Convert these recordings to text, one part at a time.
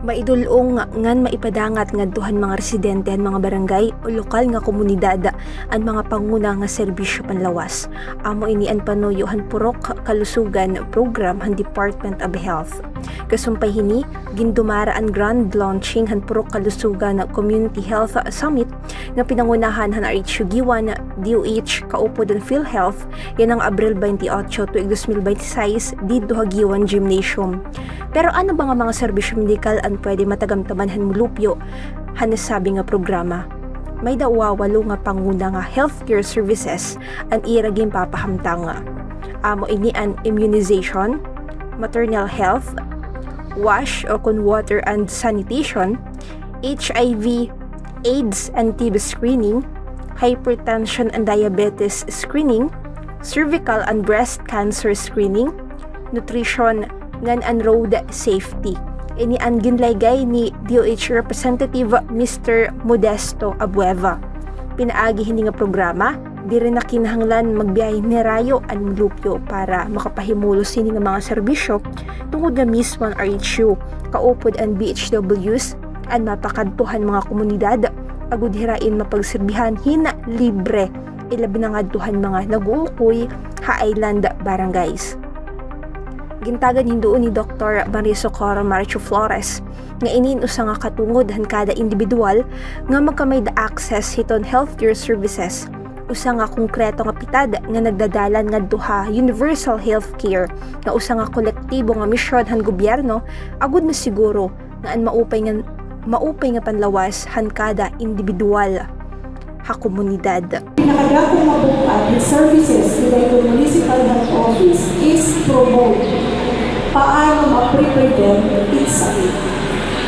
Maidulong ngan maipadangat ngadtuhan mga residente ang mga barangay o lokal nga komunidad ang mga panguna nga serbisyo panlawas. Amo ini ang panuyohan purok kalusugan program han Department of Health. Kasumpay hini gindumara ang grand launching han purok kalusugan Community Health Summit nga pinangunahan han RHU Giwan DOH kaupod ang PhilHealth yan ang Abril 28 tuig 2026 dito Giwan Gymnasium. Pero ano ba nga mga serbisyo medikal ang pwede matagamtaman han mulupyo han nasabi nga programa? May walo nga panguna nga healthcare services ang iraging papahamtang nga. Amo ini an immunization, maternal health, wash o kun water and sanitation, HIV, AIDS and TB screening, hypertension and diabetes screening, cervical and breast cancer screening, nutrition ngan and road safety. Ini ang ginlaygay ni DOH Representative Mr. Modesto Abueva. Pinaagi hindi nga programa, di rin na kinahanglan magbiyahe ni Rayo ang mulupyo para makapahimulo sini nga mga serbisyo tungod nga mismo ang RHU, kaupod ang BHWs, ang mapakadtuhan mga komunidad, agud hirain mapagserbihan hina libre, ilabi na ngadtuhan mga nag-uukoy ha-island barangays. Gintagan hindoon ni Dr. Maria Socorro Maricho Flores nga ininusa nga katungod han kada individual nga magkamay da access hiton healthcare services usa nga konkreto nga pitad nga nagdadalan nga duha universal healthcare nga usa nga kolektibo nga misyon han gobyerno agud na siguro nga an maupay nga panlawas han kada individual ha komunidad. Pinakadakong mabukat ng services nila yung municipal health office is promote paano ma-prevent it sakit.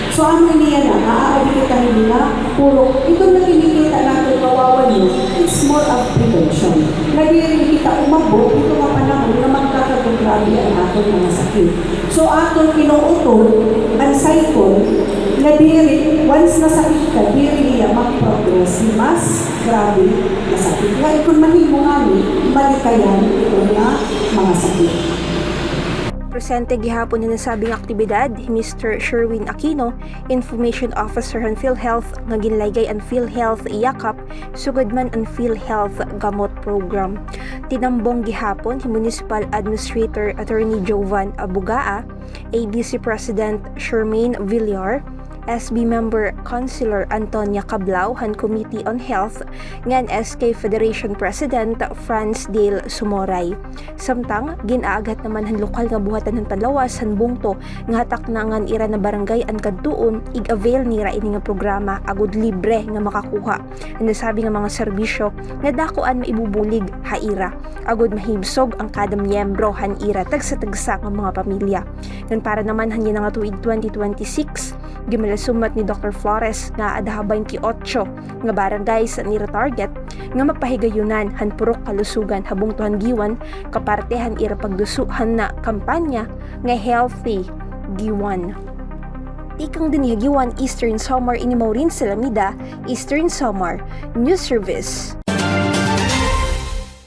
So ano niya na, maaabigit tayo nila, puro, ito na kinikita natin kawawan nyo, it's more of prevention. Lagi rin kita umabot, ito nga panahon na magkakagugrabe ang atong mga sakit. So atong kinuutol, ang cycle, na diri, once nasakit ka, diri niya mag-progress, mas grabe na sakit. Ngayon kung mahimo nga ni, malikayan ito na mga sakit. Presente gihapon na nasabing aktibidad Mr. Sherwin Aquino, Information Officer ng PhilHealth nga ginlaygay ang PhilHealth Yakap sugod man ang PhilHealth Gamot Program. Tinambong gihapon si Municipal Administrator Attorney Jovan Abugaa, ADC President Shermaine Villar, SB Member Councilor Antonia Cablao han Committee on Health ngan SK Federation President Franz Dale Sumoray. Samtang ginaagat naman han lokal nga buhatan han panlawas han bungto nga hatak na ngan ira na barangay an kadtuon ig-avail nira ini nga programa agud libre nga makakuha. Nasabi nga mga serbisyo nga dakuan maibubulig ha ira agud mahibsog ang kada miyembro han ira tagsa-tagsa nga mga pamilya. Ngan para naman han nga tuig 2026 sumat ni Dr. Flores nga adaha 28 nga barangay sa nira target nga mapahigayunan han purok kalusugan habung tuhan Giwan kapartehan ira pagdusuhan na kampanya nga Healthy Giwan. Ikang din Giwan Eastern Samar ini Maureen Salamida, Eastern Samar News Service.